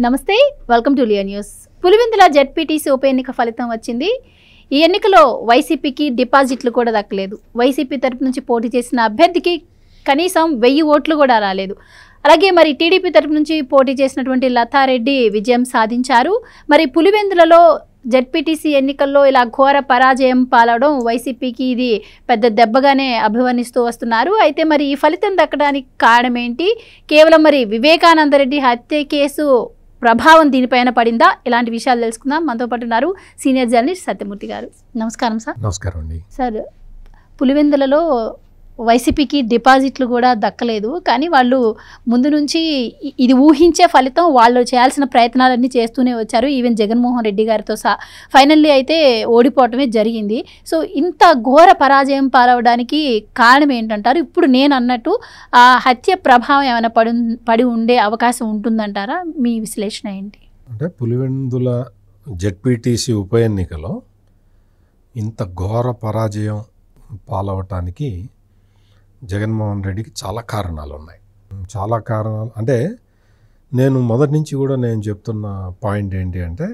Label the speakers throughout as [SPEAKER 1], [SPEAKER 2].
[SPEAKER 1] నమస్తే, welcome to Leo news. Pulivendula ZPTC ఉప ఎన్నిక ఫలితం వచ్చింది. ఈ ఎన్నికలో వైసీపీకి డిపాజిట్లు కూడా దక్కలేదు. వైసీపీ తరపు నుంచి పోటీ చేసిన అభ్యర్థికి కనీసం 1000 ఓట్లు కూడా రాలేదు. అలాగే మరి టీడీపీ తరపు నుంచి పోటీ చేసినటువంటి లతారెడ్డి విజయం సాధించారు. మరి పులివెందులలో జెడ్పీటీసీ ఎన్నికల్లో ఇలా ఘోర పరాజయం పాలవడం వైసీపీకి ఇది పెద్ద దెబ్బగానే అభివర్ణిస్తూ వస్తున్నారు. అయితే మరి ఈ ఫలితం దక్కడానికి కారణం ఏంటి? కేవలం మరి వివేకానందరెడ్డి హత్య కేసు ప్రభావం దీనిపైన పడిందా? ఇలాంటి విషయాలు తెలుసుకుందాం. మనతో పాటు ఉన్నారు సీనియర్ జర్నలిస్ట్ సత్యమూర్తి గారు. నమస్కారం సార్.
[SPEAKER 2] నమస్కారం అండి.
[SPEAKER 1] సార్, పులివెందులలో వైసీపీకి డిపాజిట్లు కూడా దక్కలేదు, కానీ వాళ్ళు ముందు నుంచి ఇది ఊహించే ఫలితం వాళ్ళు చేయాల్సిన ప్రయత్నాలన్నీ చేస్తూనే వచ్చారు. ఈవెన్ జగన్మోహన్ రెడ్డి గారితో ఫైనల్లీ అయితే ఓడిపోవటమే జరిగింది. సో ఇంత ఘోర పరాజయం పాలవడానికి కారణం ఏంటంటారు? ఇప్పుడు నేను అన్నట్టు ఆ హత్య ప్రభావం ఏమైనా పడి ఉండే అవకాశం ఉంటుందంటారా? మీ విశ్లేషణ ఏంటి?
[SPEAKER 2] అంటే పులివెందుల జెడ్పీటీసీ ఉప ఎన్నికలో ఇంత ఘోర పరాజయం పాలవటానికి జగన్మోహన్ రెడ్డికి చాలా కారణాలు ఉన్నాయి. చాలా కారణాలు అంటే నేను మొదటి నుంచి కూడా నేను చెప్తున్న పాయింట్ ఏంటి అంటే,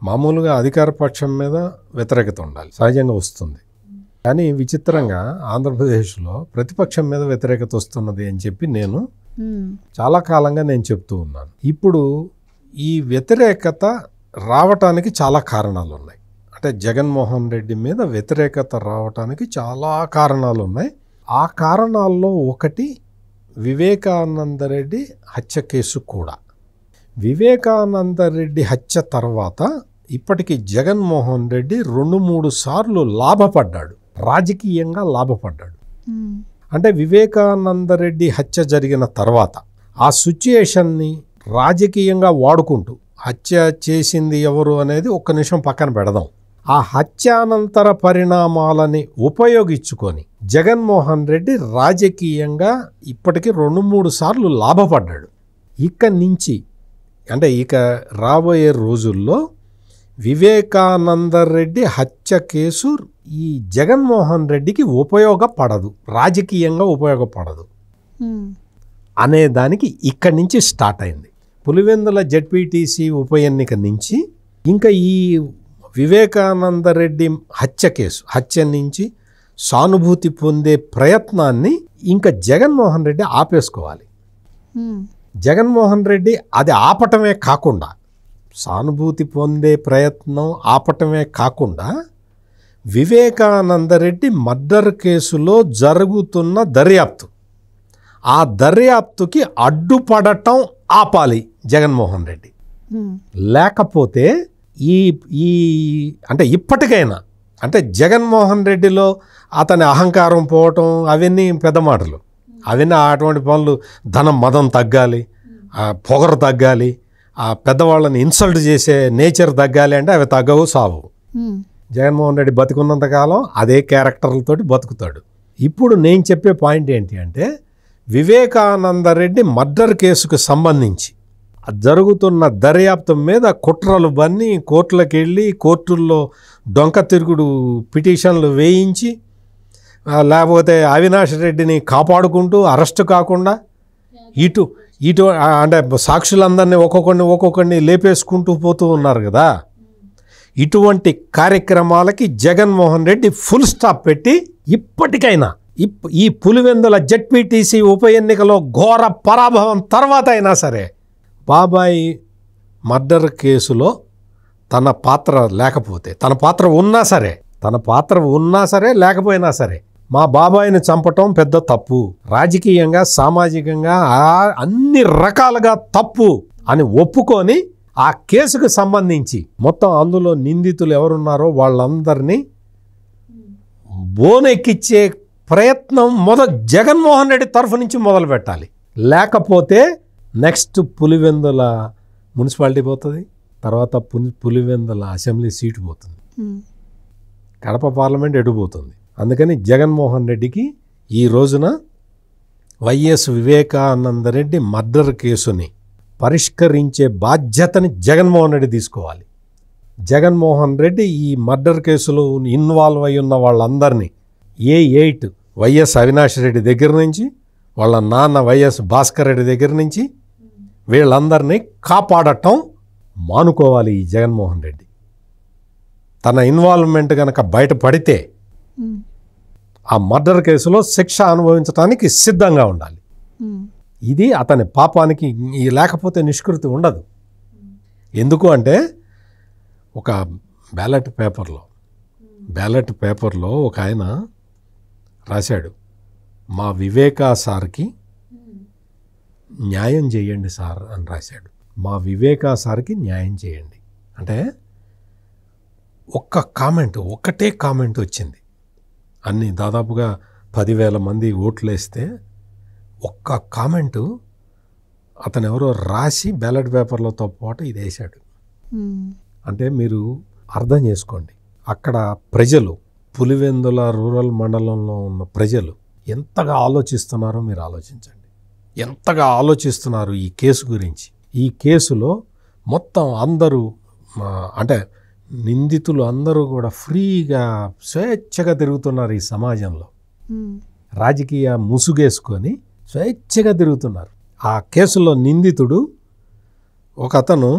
[SPEAKER 2] మామూలుగా అధికార పక్షం మీద వ్యతిరేకత ఉండాలి, సహజంగా వస్తుంది. కానీ విచిత్రంగా ఆంధ్రప్రదేశ్లో ప్రతిపక్షం మీద వ్యతిరేకత వస్తున్నది అని చెప్పి నేను చాలా కాలంగా నేను చెప్తూ ఉన్నాను. ఇప్పుడు ఈ వ్యతిరేకత రావటానికి చాలా కారణాలు ఉన్నాయి. అంటే జగన్మోహన్ రెడ్డి మీద వ్యతిరేకత రావటానికి చాలా కారణాలు ఉన్నాయి. ఆ కారణాల్లో ఒకటి వివేకానందరెడ్డి హత్య కేసు కూడా. వివేకానందరెడ్డి హత్య తర్వాత ఇప్పటికీ జగన్మోహన్ రెడ్డి 2-3 సార్లు లాభపడ్డాడు, రాజకీయంగా లాభపడ్డాడు. అంటే వివేకానందరెడ్డి హత్య జరిగిన తర్వాత ఆ సిచ్యుయేషన్ని రాజకీయంగా వాడుకుంటూ, హత్య చేసింది ఎవరు అనేది ఒక్క నిమిషం పక్కన పెడదాం, ఆ హత్యానంతర పరిణామాలని ఉపయోగించుకొని జగన్మోహన్ రెడ్డి రాజకీయంగా ఇప్పటికీ 2-3 సార్లు లాభపడ్డాడు. ఇక నుంచి అంటే ఇక రాబోయే రోజుల్లో వివేకానందరెడ్డి హత్య కేసు ఈ జగన్మోహన్ రెడ్డికి ఉపయోగపడదు, రాజకీయంగా ఉపయోగపడదు అనే దానికి ఇక్కడి నుంచి స్టార్ట్ అయింది. పులివెందుల జెడ్పీటీసీ ఉప ఎన్నిక నుంచి ఇంకా ఈ వివేకానందరెడ్డి హత్య నుంచి సానుభూతి పొందే ప్రయత్నాన్ని ఇంకా జగన్మోహన్ రెడ్డి ఆపేసుకోవాలి. జగన్మోహన్ రెడ్డి అది ఆపటమే కాకుండా, సానుభూతి పొందే ప్రయత్నం ఆపటమే కాకుండా, వివేకానందరెడ్డి మర్డర్ కేసులో జరుగుతున్న దర్యాప్తు, ఆ దర్యాప్తుకి అడ్డుపడటం ఆపాలి జగన్మోహన్ రెడ్డి. లేకపోతే ఈ అంటే ఇప్పటికైనా అంటే జగన్మోహన్ రెడ్డిలో అతని అహంకారం పోవటం అవన్నీ పెద్ద మాటలు, అవన్నీ అటువంటి పనులు, ధనం మదం తగ్గాలి, పొగరు తగ్గాలి, ఆ పెద్దవాళ్ళని ఇన్సల్ట్ చేసే నేచర్ తగ్గాలి అంటే అవి తగ్గవు, సావు. జగన్మోహన్ రెడ్డి బతికున్నంతకాలం అదే క్యారెక్టర్లతోటి బతుకుతాడు. ఇప్పుడు నేను చెప్పే పాయింట్ ఏంటి అంటే, వివేకానందరెడ్డి మర్డర్ కేసుకు సంబంధించి జరుగుతున్న దర్యాప్తు మీద కుట్రలు బన్ని కోర్టులకు వెళ్ళి కోర్టుల్లో డొంక తిరుగుడు పిటిషన్లు వేయించి, లేకపోతే అవినాష్ రెడ్డిని కాపాడుకుంటూ అరెస్టు కాకుండా ఇటు అంటే సాక్షులందరినీ ఒక్కొక్కడిని లేపేసుకుంటూ పోతూ ఉన్నారు కదా. ఇటువంటి కార్యక్రమాలకి జగన్మోహన్ రెడ్డి ఫుల్ స్టాప్ పెట్టి ఇప్పటికైనా ఈ పులివెందుల జెడ్పీటీసీ ఉప ఎన్నికలో ఘోర పరాభవం తర్వాత అయినా సరే బాబాయ్ మర్డర్ కేసులో తన పాత్ర లేకపోతే, తన పాత్ర ఉన్నా సరే లేకపోయినా సరే, మా బాబాయిని చంపటం పెద్ద తప్పు, రాజకీయంగా సామాజికంగా అన్ని రకాలుగా తప్పు అని ఒప్పుకొని ఆ కేసుకు సంబంధించి మొత్తం అందులో నిందితులు ఎవరున్నారో వాళ్ళందరినీ బోనెక్కిచ్చే ప్రయత్నం జగన్మోహన్ రెడ్డి తరఫు నుంచి మొదలు పెట్టాలి. లేకపోతే నెక్స్ట్ పులివెందుల మున్సిపాలిటీ పోతుంది, తర్వాత పులివెందుల అసెంబ్లీ సీటు పోతుంది, కడప పార్లమెంట్ ఎటుపోతుంది. అందుకని జగన్మోహన్ రెడ్డికి ఈ రోజున వైఎస్ వివేకానందరెడ్డి మర్డర్ కేసుని పరిష్కరించే బాధ్యతని జగన్మోహన్ రెడ్డి తీసుకోవాలి. జగన్మోహన్ రెడ్డి ఈ మర్డర్ కేసులో ఇన్వాల్వ్ అయి ఉన్న వాళ్ళందరినీ A8 వైఎస్ అవినాష్ రెడ్డి దగ్గర నుంచి, వాళ్ళ నాన్న వైఎస్ భాస్కర్ రెడ్డి దగ్గర నుంచి, వీళ్ళందరినీ కాపాడటం మానుకోవాలి ఈ జగన్మోహన్ రెడ్డి. తన ఇన్వాల్వ్మెంట్ కనుక బయటపడితే ఆ మర్డర్ కేసులో శిక్ష అనుభవించడానికి సిద్ధంగా ఉండాలి. ఇది అతని పాపానికి లేకపోతే నిష్కృతి ఉండదు. ఎందుకు అంటే ఒక బ్యాలెట్ పేపర్లో ఒక ఆయన రాశాడు, మా వివేకా సార్కి న్యాయం చేయండి సార్ అని రాశాడు. మా వివేకా సార్కి న్యాయం చేయండి అంటే ఒక్కటే కామెంట్ వచ్చింది. అన్ని దాదాపుగా 10,000 మంది ఓట్లు వేస్తే ఒక్క కామెంటు అతను ఎవరో రాసి బ్యాలెట్ పేపర్లతో పాటు ఇది వేశాడు. అంటే మీరు అర్థం చేసుకోండి, అక్కడ ప్రజలు, పులివెందుల రూరల్ మండలంలో ఉన్న ప్రజలు ఎంతగా ఆలోచిస్తున్నారో మీరు ఆలోచించండి. ఎంతగా ఆలోచిస్తున్నారు ఈ కేసు గురించి. ఈ కేసులో మొత్తం అందరూ అంటే నిందితులు అందరూ కూడా ఫ్రీగా స్వేచ్ఛగా తిరుగుతున్నారు ఈ సమాజంలో. రాజకీయ ముసుగేసుకొని స్వేచ్ఛగా తిరుగుతున్నారు. ఆ కేసులో నిందితుడు ఒక అతను,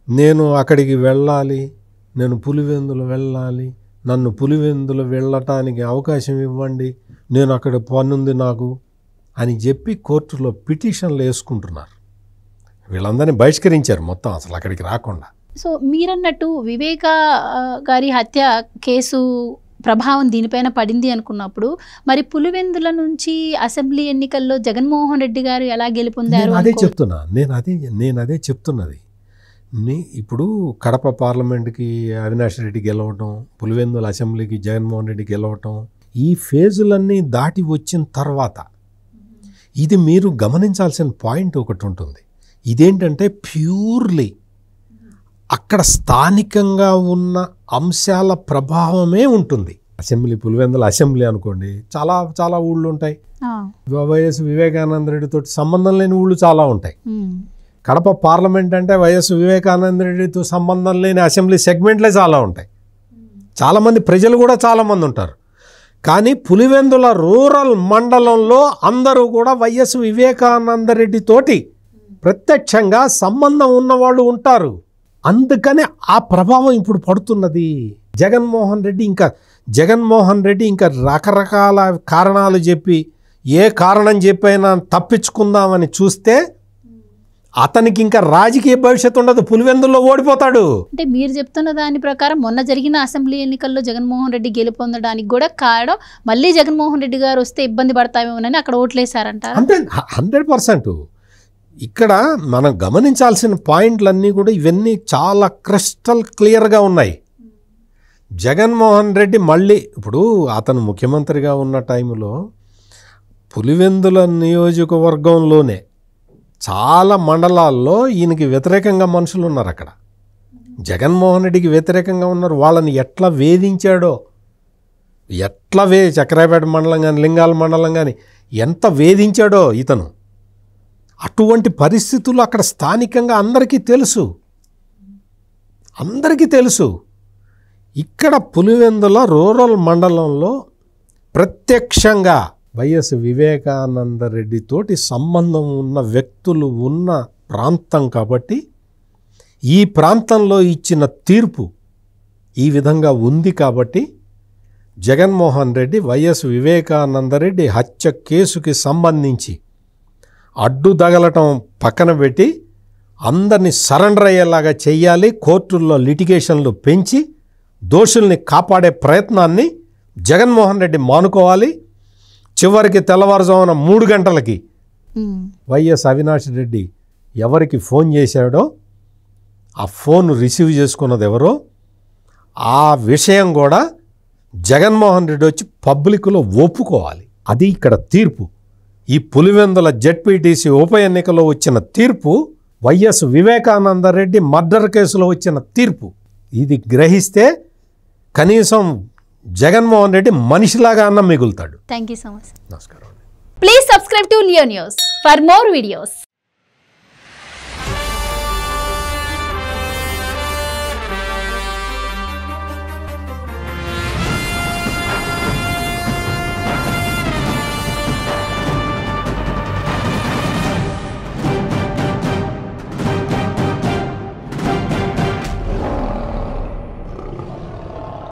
[SPEAKER 2] నేను అక్కడికి వెళ్ళాలి, నేను పులివెందులు వెళ్ళాలి, నన్ను పులివెందులు వెళ్ళటానికి అవకాశం ఇవ్వండి, నేను అక్కడ పనుంది నాకు అని చెప్పి కోర్టులో పిటిషన్లు వేసుకుంటున్నారు. వీళ్ళందరినీ బహిష్కరించారు మొత్తం, అసలు అక్కడికి రాకుండా.
[SPEAKER 1] సో మీరన్నట్టు వివేకా గారి హత్య కేసు ప్రభావం దీనిపైన పడింది అనుకున్నప్పుడు, మరి పులివెందుల నుంచి అసెంబ్లీ ఎన్నికల్లో జగన్మోహన్ రెడ్డి గారు ఎలా గెలుపొందారు?
[SPEAKER 2] నేను అదే చెప్తున్నది. ఇప్పుడు కడప పార్లమెంట్కి అవినాష్ రెడ్డి గెలవటం, పులివెందుల అసెంబ్లీకి జగన్మోహన్ రెడ్డి గెలవటం, ఈ ఫేజులన్నీ దాటి వచ్చిన తర్వాత ఇది మీరు గమనించాల్సిన పాయింట్ ఒకటి ఉంటుంది. ఇదేంటంటే ప్యూర్లీ అక్కడ స్థానికంగా ఉన్న అంశాల ప్రభావమే ఉంటుంది. అసెంబ్లీ, పులివెందుల అసెంబ్లీ అనుకోండి, చాలా చాలా ఊళ్ళు ఉంటాయి. వైఎస్ వివేకానంద రెడ్డితో సంబంధం లేని ఊళ్ళు చాలా ఉంటాయి. కడప పార్లమెంట్ అంటే వైఎస్ వివేకానంద రెడ్డితో సంబంధం లేని అసెంబ్లీ సెగ్మెంట్లే చాలా ఉంటాయి. చాలామంది ప్రజలు కూడా చాలామంది ఉంటారు. కానీ పులివెందుల రూరల్ మండలంలో అందరూ కూడా వైఎస్ వివేకానంద రెడ్డితోటి ప్రత్యక్షంగా సంబంధం ఉన్నవాళ్ళు ఉంటారు. అందుకనే ఆ ప్రభావం ఇప్పుడు పడుతున్నది. జగన్మోహన్ రెడ్డి ఇంకా రకరకాల కారణాలు చెప్పి, ఏ కారణం చెప్పైనా తప్పించుకుందామని చూస్తే అతనికి ఇంకా రాజకీయ భవిష్యత్తు ఉండదు, పులివెందుల్లో ఓడిపోతాడు.
[SPEAKER 1] అంటే మీరు చెప్తున్న దాని ప్రకారం మొన్న జరిగిన అసెంబ్లీ ఎన్నికల్లో జగన్మోహన్ రెడ్డి గెలుపొందడానికి కూడా కారణం మళ్ళీ జగన్మోహన్ రెడ్డి గారు వస్తే ఇబ్బంది పడతామేమోనని అక్కడ ఓట్లేశారంట.
[SPEAKER 2] అంటే 100%. ఇక్కడ మనం గమనించాల్సిన పాయింట్లన్నీ కూడా ఇవన్నీ చాలా క్రిస్టల్ క్లియర్గా ఉన్నాయి. జగన్మోహన్ రెడ్డి మళ్ళీ ఇప్పుడు అతను ముఖ్యమంత్రిగా ఉన్న టైంలో పులివెందుల నియోజకవర్గంలోనే చాలా మండలాల్లో ఈయనకి వ్యతిరేకంగా మనుషులు ఉన్నారు. అక్కడ జగన్మోహన్ రెడ్డికి వ్యతిరేకంగా ఉన్నారు. వాళ్ళని ఎట్లా వేధించాడో, చక్రాయపేట మండలం కానీ లింగాల మండలం కానీ ఎంత వేధించాడో ఇతను. అటువంటి పరిస్థితులు అక్కడ స్థానికంగా అందరికీ తెలుసు. ఇక్కడ పులివెందుల రూరల్ మండలంలో ప్రత్యక్షంగా వైఎస్ వివేకానంద రెడ్డితోటి సంబంధం ఉన్న వ్యక్తులు ఉన్న ప్రాంతం కాబట్టి ఈ ప్రాంతంలో ఇచ్చిన తీర్పు ఈ విధంగా ఉంది కాబట్టి జగన్మోహన్ రెడ్డి వైఎస్ వివేకానంద రెడ్డి హత్య కేసుకి సంబంధించి అడ్డు తగలటం పక్కన పెట్టి అందరినీ సరెండర్ అయ్యేలాగా చెయ్యాలి, కోర్టుల్లో లిటిగేషన్లు పెంచి దోషుల్ని కాపాడే ప్రయత్నాన్ని జగన్మోహన్ రెడ్డి మానుకోవాలి. చివరికి తెల్లవారుజామున 3 గంటలకి వైఎస్ అవినాష్ రెడ్డి ఎవరికి ఫోన్ చేశాడో ఆ ఫోన్ రిసీవ్ చేసుకున్నది ఎవరో ఆ విషయం కూడా జగన్మోహన్ రెడ్డి వచ్చి పబ్లిక్లో ఒప్పుకోవాలి. అది ఇక్కడ తీర్పు. ఈ పులివెందుల జెడ్పీటీసీ ఉప ఎన్నికలో వచ్చిన తీర్పు, వైఎస్ వివేకానంద రెడ్డి మర్డర్ కేసులో వచ్చిన తీర్పు, ఇది గ్రహిస్తే కనీసం జగన్మోహన్ రెడ్డి మనిషిలాగా అన్న మిగులుతాడు.
[SPEAKER 1] Thank you so much.
[SPEAKER 2] నమస్కారం.
[SPEAKER 1] Please subscribe to Leo news for more videos.